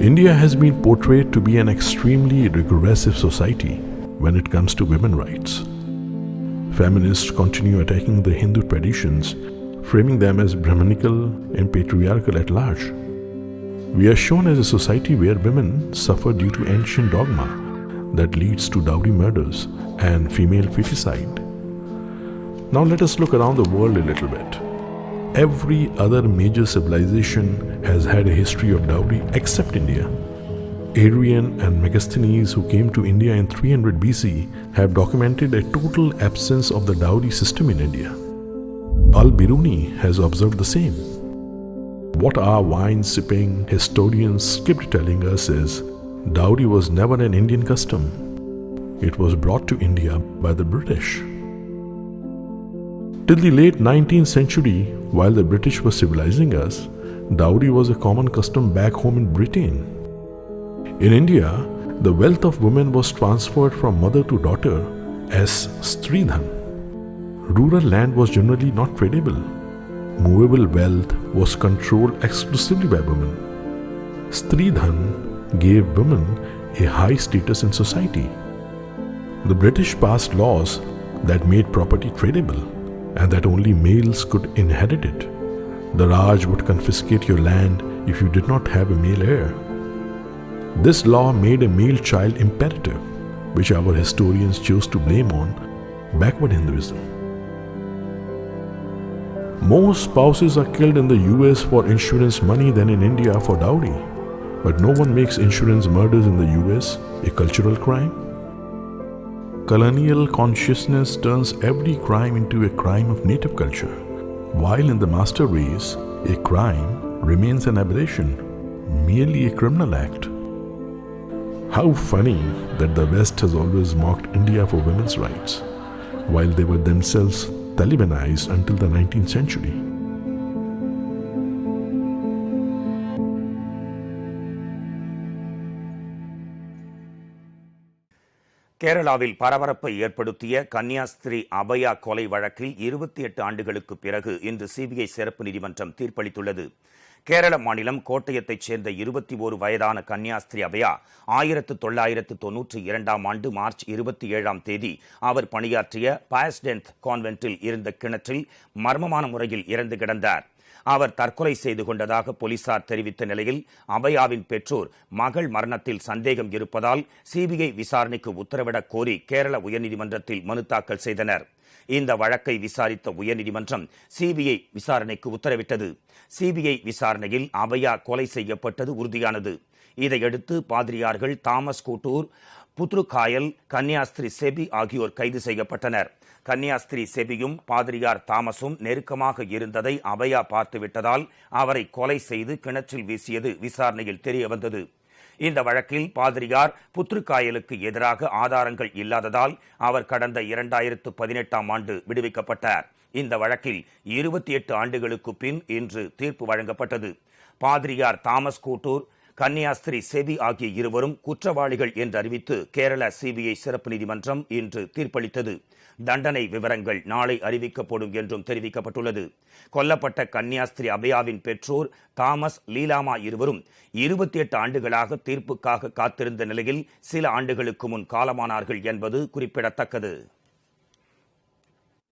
India has been portrayed to be an extremely regressive society when it comes to women's rights. Feminists continue attacking the Hindu traditions, framing them as Brahmanical and patriarchal at large. We are shown as a society where women suffer due to ancient dogma that leads to dowry murders and female feticide. Now let us look around the world a little bit. Every other major civilization has had a history of dowry except India. Arrian and Megasthenes, who came to India in 300 BC, have documented a total absence of the dowry system in India. Al-Biruni has observed the same. What our wine-sipping historians skipped telling us is, dowry was never an Indian custom. It was brought to India by the British. Till the late 19th century, while the British were civilizing us, dowry was a common custom back home in Britain. In India, the wealth of women was transferred from mother to daughter as Stridhan. Rural land was generally not tradable. Movable wealth was controlled exclusively by women. Stridhan gave women a high status in society. The British passed laws that made property tradable and that only males could inherit it. The Raj would confiscate your land if you did not have a male heir. This law made a male child imperative, which our historians chose to blame on backward Hinduism. More spouses are killed in the US for insurance money than in India for dowry, but no one makes insurance murders in the US a cultural crime. Colonial consciousness turns every crime into a crime of native culture, while in the master race, a crime remains an aberration, merely a criminal act. How funny that the West has always mocked India for women's rights, while they were themselves Talibanized until the 19th century. கேரளாவில் பரபரப்பை ஏற்படுத்திய கன்னியாஸ்திரி அபயா கொலை வழக்கில் 28 ஆண்டுகளுக்கு பிறகு இன்று CBI சிறப்பு நீதிமன்றம் தீர்ப்பளித்துள்ளது. கேரள மாநிலம் கோட்டயத்தைச் சேர்ந்த 21 வயதான கன்னியாஸ்திரி அபயா 1992ஆம் ஆண்டு மார்ச் 27ஆம் தேதி அவர் பணியாற்றிய பாஸ்டென்த் கான்வென்ட்டில் இருந்த கிணற்றில் மர்மமான முறையில் இறந்து கிடந்தார். அவர் தற்கொலை செய்து கொண்டதாக போலீசார் தெரிவித்த நிலையில் அபயாவின் பெற்றோர் மகள் மரணத்தில் சந்தேகம் இருப்பதால் சிபிஐ விசாரணைக்கு உத்தரவிடக் கோரி கேரள உயர்நீதிமன்றத்தில் மனு தாக்கல் செய்தனர். இந்த வழக்கை விசாரித்த உயர்நீதிமன்றம் சிபிஐ விசாரணைக்கு உத்தரவிட்டது. சிபிஐ விசாரணையில் அபயா கொலை செய்யப்பட்டது உறுதியானது. இதையடுத்து பாதிரியார்கள் தாமஸ் கூட்டூர், புத்ருகாயல், கன்னியாஸ்திரி செபி ஆகியோர் கைது செய்யப்பட்டனர். கன்னியாஸ்திரி செபியும் பாதிரியார் தாமஸும் நெருக்கமாக இருந்ததை அபயா பார்த்துவிட்டதால் அவரை கொலை செய்து கிணற்றில் வீசியது விசாரணையில் தெரியவந்தது. இந்த வழக்கில் பாதிரியார் புத்ருகாயலுக்கு எதிராக ஆதாரங்கள் இல்லாததால் அவர் கடந்த 2018ஆம் ஆண்டு விடுவிக்கப்பட்டார். இந்த வழக்கில் 28 ஆண்டுகளுக்கு பின் இன்று தீர்ப்பு வழங்கப்பட்டது. பாதிரியார் தாமஸ் கூட்டூர், கன்னியாஸ்திரி செபி ஆகிய இருவரும் குற்றவாளிகள் என்று அறிவித்து கேரள சிபிஐ சிறப்பு நீதிமன்றம் இன்று தீர்ப்பளித்தது. தண்டனை விவரங்கள் நாளை அறிவிக்கப்படும் என்றும் தெரிவிக்கப்பட்டுள்ளது. கொல்லப்பட்ட கன்னியாஸ்திரி அபயாவின் பெற்றோர் தாமஸ், லீலாமா இருவரும் 28 ஆண்டுகளாக தீர்ப்புக்காக காத்திருந்த நிலையில் சில ஆண்டுகளுக்கு முன் காலமானார்கள் என்பது குறிப்பிடத்தக்கது.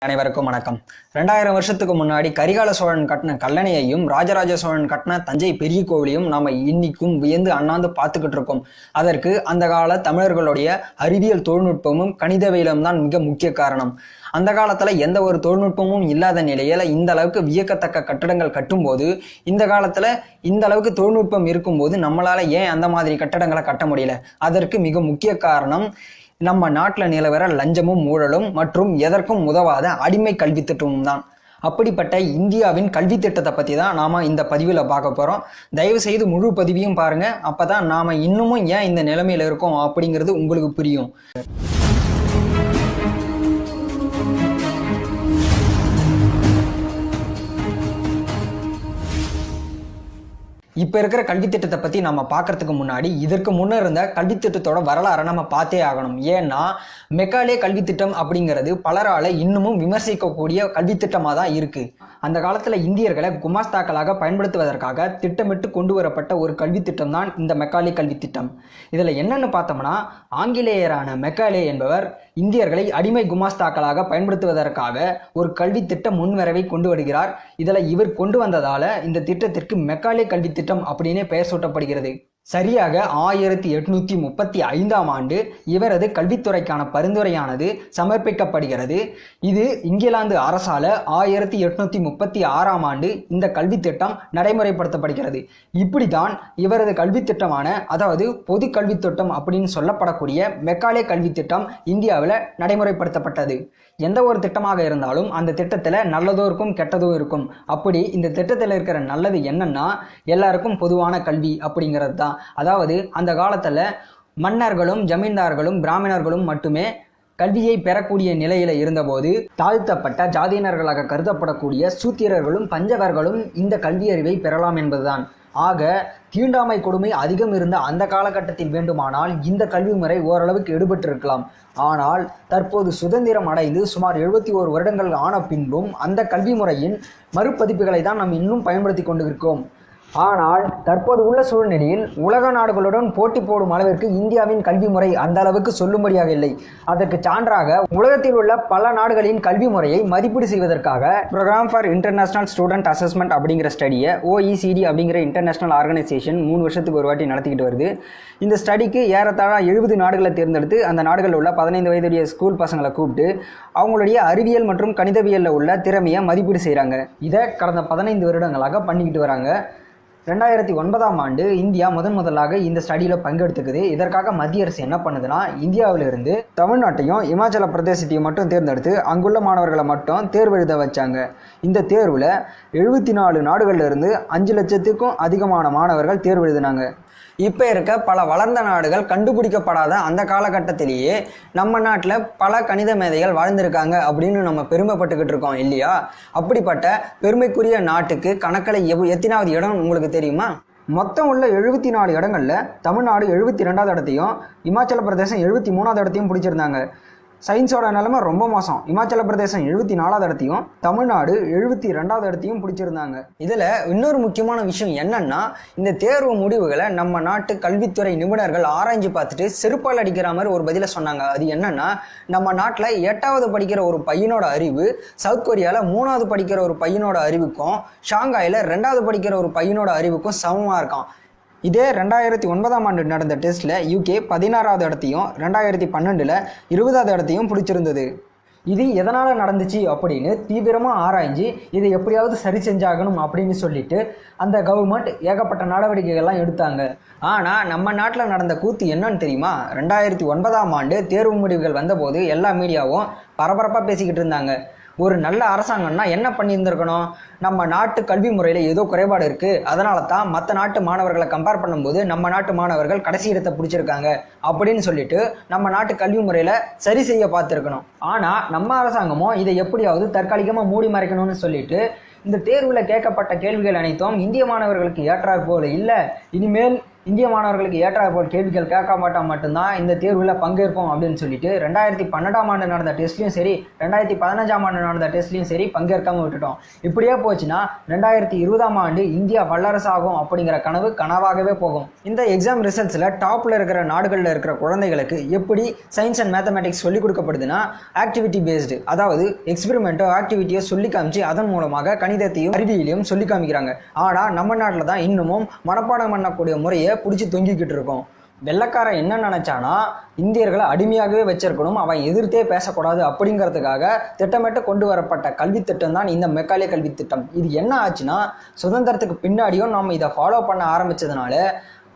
அனைவருக்கும் வணக்கம். 2000 வருஷத்துக்கு முன்னாடி கரிகால சோழன் கட்டின கல்லணையையும் ராஜராஜ சோழன் கட்டின தஞ்சை பெரிய கோவிலையும் நாம இன்னைக்கும் வியந்து அண்ணாந்து பார்த்துக்கிட்டு இருக்கோம். அதற்கு அந்த கால தமிழர்களுடைய அறிவியல் தொழில்நுட்பமும் கணிதவியலும் தான் மிக முக்கிய காரணம். அந்த காலத்துல எந்த ஒரு தொழில்நுட்பமும் இல்லாத நிலையில இந்த அளவுக்கு வியக்கத்தக்க கட்டடங்கள் கட்டும்போது, இந்த காலத்துல இந்த அளவுக்கு தொழில்நுட்பம் இருக்கும்போது நம்மளால ஏன் அந்த மாதிரி கட்டடங்களை கட்ட முடியல? அதற்கு மிக முக்கிய காரணம் நம்ம நாட்டில் நிலவர லஞ்சமும் ஊழலும் மற்றும் எதற்கும் உதவாத அடிமை கல்வி திட்டமும் தான். அப்படிப்பட்ட இந்தியாவின் கல்வி திட்டத்தை பற்றி தான் நாம் இந்த பதிவில் பார்க்க போகிறோம். தயவு செய்து முழு பதிவையும் பாருங்கள். அப்போ தான் நாம் இன்னமும் ஏன் இந்த நிலைமையில் இருக்கோம் அப்படிங்கிறது உங்களுக்கு புரியும். இப்ப இருக்கிற கல்வி திட்டத்தை பத்தி நம்ம பாக்குறதுக்கு முன்னாடி இதற்கு முன்ன இருந்த கல்வி திட்டத்தோட வரலாறை நம்ம பார்த்தே ஆகணும். ஏன்னா மெக்காலே கல்வி திட்டம் அப்படிங்கிறது பலரால இன்னமும் விமர்சிக்கக்கூடிய கல்வி திட்டமா தான் இருக்கு. அந்த காலத்தில் இந்தியர்களை குமாஸ்தாக்களாக பயன்படுத்துவதற்காக திட்டமிட்டு கொண்டு வரப்பட்ட ஒரு கல்வி திட்டம் தான் இந்த மெக்காலே கல்வி திட்டம். இதில் என்னன்னு பார்த்தோம்னா, ஆங்கிலேயரான மெக்காலே என்பவர் இந்தியர்களை அடிமை குமாஸ்தாக்களாக பயன்படுத்துவதற்காக ஒரு கல்வி திட்ட முன்வரவை கொண்டு வருகிறார். இதில் இவர் கொண்டு வந்ததால இந்த திட்டத்திற்கு மெக்காலே கல்வி திட்டம் அப்படின்னே பெயர் சூட்டப்படுகிறது. சரியாக 1835ஆம் ஆண்டு இவரது கல்வித்துறைக்கான பரிந்துரையானது சமர்ப்பிக்கப்படுகிறது. இது இங்கிலாந்து அரசால 1836ஆம் ஆண்டு இந்த கல்வி திட்டம் நடைமுறைப்படுத்தப்படுகிறது. இப்படிதான் இவரது கல்வி திட்டமான, அதாவது பொது கல்வி திட்டம் அப்படின்னு சொல்லப்படக்கூடிய மெக்காலே கல்வி திட்டம் இந்தியாவில் நடைமுறைப்படுத்தப்பட்டது. எந்த ஒரு திட்டமாக இருந்தாலும் அந்த திட்டத்தில் நல்லதும் இருக்கும் கெட்டதும் இருக்கும். அப்படி இந்த திட்டத்தில் இருக்கிற நல்லது என்னன்னா, எல்லாருக்கும் பொதுவான கல்வி அப்படிங்கிறது தான். அதாவது அந்த காலத்தில் மன்னர்களும் ஜமீன்தார்களும் பிராமணர்களும் மட்டுமே கல்வியை பெறக்கூடிய நிலையில இருந்தபோது, தாழ்த்தப்பட்ட ஜாதியினர்களாக கருதப்படக்கூடிய சூத்திரர்களும் பஞ்சவர்களும் இந்த கல்வியறிவை பெறலாம் என்பதுதான். ஆக தீண்டாமை கொடுமை அதிகம் இருந்த அந்த காலகட்டத்தில் வேண்டுமானால் இந்த கல்வி முறை ஓரளவுக்கு எடுபட்டிருக்கலாம். ஆனால் தற்போது சுதந்திரம் அடைந்து சுமார் 71 வருடங்கள் ஆன பின்பும் அந்த கல்வி முறையின் மறுபதிப்புகளை தான் நாம் இன்னும் பயன்படுத்தி கொண்டிருக்கிறோம். ஆனால் தற்போது உள்ள சூழ்நிலையில் உலக நாடுகளுடன் போட்டி போடும் அளவிற்கு இந்தியாவின் கல்வி முறை அந்த அளவுக்கு சொல்லும்படியாக இல்லை. அதற்கு சான்றாக உலகத்தில் உள்ள பல நாடுகளின் கல்வி முறையை மதிப்பீடு செய்வதற்காக program for international student assessment அப்படிங்கிற ஸ்டடியை OECD அப்படிங்கிற இன்டர்நேஷனல் ஆர்கனைசேஷன் 3 வருஷத்துக்கு ஒரு வாட்டி நடத்திக்கிட்டு வருது. இந்த ஸ்டடிக்கு ஏறத்தாழ 70 நாடுகளை தேர்ந்தெடுத்து அந்த நாடுகளில் உள்ள 15 வயதுடைய ஸ்கூல் பசங்களை கூப்பிட்டு அவங்களுடைய அறிவியல் மற்றும் கணிதவியலில் உள்ள திறமையை மதிப்பீடு செய்கிறாங்க. இதை கடந்த 15 வருடங்களாக பண்ணிக்கிட்டு வராங்க. 2009ஆம் ஆண்டு இந்தியா முதலாக இந்த ஸ்டடியில் பங்கெடுத்துக்குது. இதற்காக மத்திய அரசு என்ன பண்ணுதுன்னா, இந்தியாவிலிருந்து தமிழ்நாட்டையும் இமாச்சல பிரதேசத்தையும் மட்டும் தேர்ந்தெடுத்து அங்குள்ள மாணவர்களை மட்டும் தேர்வு எழுத வச்சாங்க. இந்த தேர்வில் 74 நாடுகளிலிருந்து 5 லட்சத்துக்கும் அதிகமான மாணவர்கள் தேர்வு எழுதினாங்க. இப்போ இருக்க பல வளர்ந்த நாடுகள் கண்டுபிடிக்கப்படாத அந்த காலகட்டத்திலேயே நம்ம நாட்டில் பல கணித மேதைகள் வாழ்ந்திருக்காங்க அப்படின்னு நம்ம பெருமைப்பட்டுக்கிட்டு இருக்கோம் இல்லையா? அப்படிப்பட்ட பெருமைக்குரிய நாட்டுக்கு கணக்கில் எத்தனாவது இடம் உங்களுக்கு தெரியுமா? மொத்தம் உள்ள 74 இடங்களில் தமிழ்நாடு 72வது இடத்தையும் இமாச்சல பிரதேசம் 73வது இடத்தையும் பிடிச்சிருந்தாங்க. சயின்ஸோட நிலைமை ரொம்ப மோசம். இமாச்சல பிரதேசம் 74வது இடத்தையும் தமிழ்நாடு 72வது இடத்தையும் பிடிச்சிருந்தாங்க. இதில் இன்னொரு முக்கியமான விஷயம் என்னன்னா, இந்த தேர்வு முடிவுகளை நம்ம நாட்டு கல்வித்துறை நிபுணர்கள் ஆராய்ஞ்சு பார்த்துட்டு செருப்பால் அடிக்கிற மாதிரி ஒரு பதிலை சொன்னாங்க. அது என்னன்னா, நம்ம நாட்டில் 8வது படிக்கிற ஒரு பையனோட அறிவு சவுத் கொரியாவில் 3வது படிக்கிற ஒரு பையனோட அறிவுக்கும் ஷாங்காயில் 2வது படிக்கிற ஒரு பையனோட அறிவுக்கும் சமமாக இருக்கான். இதே 2009ஆம் ஆண்டு நடந்த டெஸ்ட்டில் UK 16வது இடத்தையும் 2012 20வது இடத்தையும் பிடிச்சிருந்தது. இது எதனால் நடந்துச்சு அப்படின்னு தீவிரமாக ஆராய்ஞ்சு இதை எப்படியாவது சரி செஞ்சாகணும் அப்படின்னு சொல்லிட்டு அந்த கவர்மெண்ட் ஏகப்பட்ட நடவடிக்கைகள்லாம் எடுத்தாங்க. ஆனால் நம்ம நாட்டில் நடந்த கூத்து என்னன்னு தெரியுமா? 2009ஆம் ஆண்டு தேர்வு முடிவுகள் வந்தபோது எல்லா மீடியாவும் பரபரப்பாக பேசிக்கிட்டு இருந்தாங்க. ஒரு நல்ல அரசாங்கம்னா என்ன பண்ணியிருந்திருக்கணும்? நம்ம நாட்டு கல்வி முறையில் ஏதோ குறைபாடு இருக்குது, அதனால தான் மற்ற நாட்டு மாணவர்களை கம்பேர் பண்ணும்போது நம்ம நாட்டு மாணவர்கள் கடைசி இடத்தை பிடிச்சிருக்காங்க அப்படின்னு சொல்லிட்டு நம்ம நாட்டு கல்வி முறையில் சரி செய்ய பார்த்துருக்கணும். ஆனால் நம்ம அரசாங்கமும் இதை எப்படியாவது தற்காலிகமாக மூடி மறைக்கணும்னு சொல்லிட்டு இந்த தேர்வில் கேட்கப்பட்ட கேள்விகள் அனைத்தும் இந்திய மாணவர்களுக்கு ஏற்றாற் போல இல்லை, இனிமேல் இந்திய மாணவர்களுக்கு ஏற்றாற் போல் கேள்விகள் கேட்க மாட்டால் மட்டும்தான் இந்த தேர்வில் பங்கேற்போம் அப்படின்னு சொல்லிட்டு 2012ஆம் ஆண்டு நடந்த டெஸ்ட்லையும் சரி 2015ஆம் ஆண்டு நடந்த டெஸ்ட்லையும் சரி பங்கேற்காமல் விட்டுட்டோம். இப்படியே போச்சுன்னா 2020ஆம் ஆண்டு இந்தியா வல்லரசு ஆகும் அப்படிங்கிற கனவு கனவாகவே போகும். இந்த எக்ஸாம் ரிசல்ட்ஸில் டாப்பில் இருக்கிற நாடுகளில் இருக்கிற குழந்தைகளுக்கு எப்படி சயின்ஸ் அண்ட் மேத்தமெட்டிக்ஸ் சொல்லிக் கொடுக்கப்படுதுன்னா, ஆக்டிவிட்டி பேஸ்டு, அதாவது எக்ஸ்பெரிமெண்ட்டோ ஆக்டிவிட்டியோ சொல்லி காமிச்சு அதன் மூலமாக கணிதத்தையும் அறிவியலையும் சொல்லி காமிக்கிறாங்க. ஆனால் நம்ம நாட்டில் தான் இன்னமும் மனப்பாடம் பண்ணக்கூடிய முறையை பிடிச்சி தொங்கிக்கிட்டு இருக்கோம். வெள்ளக்காரன் என்ன நினைச்சானா, இந்தியர்களை அடிமையாகவே வச்சிருக்கணும், அவன் எதிர்த்தே பேசக்கூடாது அப்படிங்கிறதுக்காக திட்டமிட்டு கொண்டு வரப்பட்ட கல்வி திட்டம் தான் இந்த மெக்காலே கல்வி திட்டம். இது என்ன ஆச்சுன்னா, சுதந்திரத்துக்கு பின்னாடியும் நம்ம இதை ஃபாலோ பண்ண ஆரம்பிச்சதுனால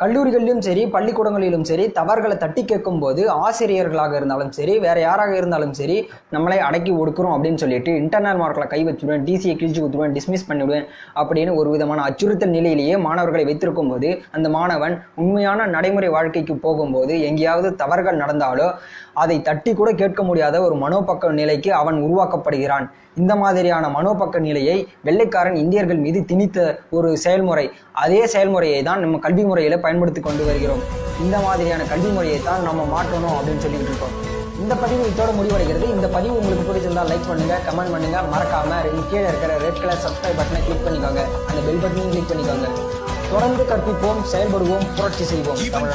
கல்லூரிகளிலும் சரி பள்ளிக்கூடங்களிலும் சரி தவறுகளை தட்டி கேட்கும் போது ஆசிரியர்களாக இருந்தாலும் சரி வேற யாராக இருந்தாலும் சரி நம்மளை அடக்கி ஒடுக்குறோம் அப்படின்னு சொல்லிட்டு இன்டர்னல் மார்க்கில் கை வச்சுடுவேன், டிசியை கிழிச்சு கொடுத்துருவேன், டிஸ்மிஸ் பண்ணிவிடுவேன் அப்படின்னு ஒரு விதமான அச்சுறுத்தல் நிலையிலேயே மாணவர்களை வைத்திருக்கும் போது அந்த மாணவன் உண்மையான நடைமுறை வாழ்க்கைக்கு போகும்போது எங்கேயாவது தவறுகள் நடந்தாலோ அதை தட்டி கூட கேட்க முடியாத ஒரு மனோபக்க நிலைக்கு அவன் உருவாக்கப்படுகிறான். இந்த மாதிரியான மனோபக்க நிலையை வெள்ளைக்காரன் இந்தியர்கள் மீது திணித்த ஒரு செயல்முறை. அதே செயல்முறையை தான் நம்ம கல்வி முறையில் பயன்படுத்தி கொண்டு வருகிறோம். இந்த மாதிரியான கல்வி முறையை தான் நம்ம மாற்றணும் அப்படின்னு சொல்லிக்கிட்டு இருக்கோம். இந்த பதிவு இதோட முடிவடைகிறது. இந்த பதிவு உங்களுக்கு பிடிச்சிருந்தா லைக் பண்ணுங்க, கமெண்ட் பண்ணுங்க, மறக்காம கீழே இருக்கிற ரெட் கலர் சப்ஸ்கிரைப் பட்டனை கிளிக் பண்ணிக்கோங்க, அந்த பெல் பட்டனையும் கிளிக் பண்ணிக்கோங்க. தொடர்ந்து கற்பிப்போம், செயல்படுவோம், புரட்சி செய்வோம். தமிழ்.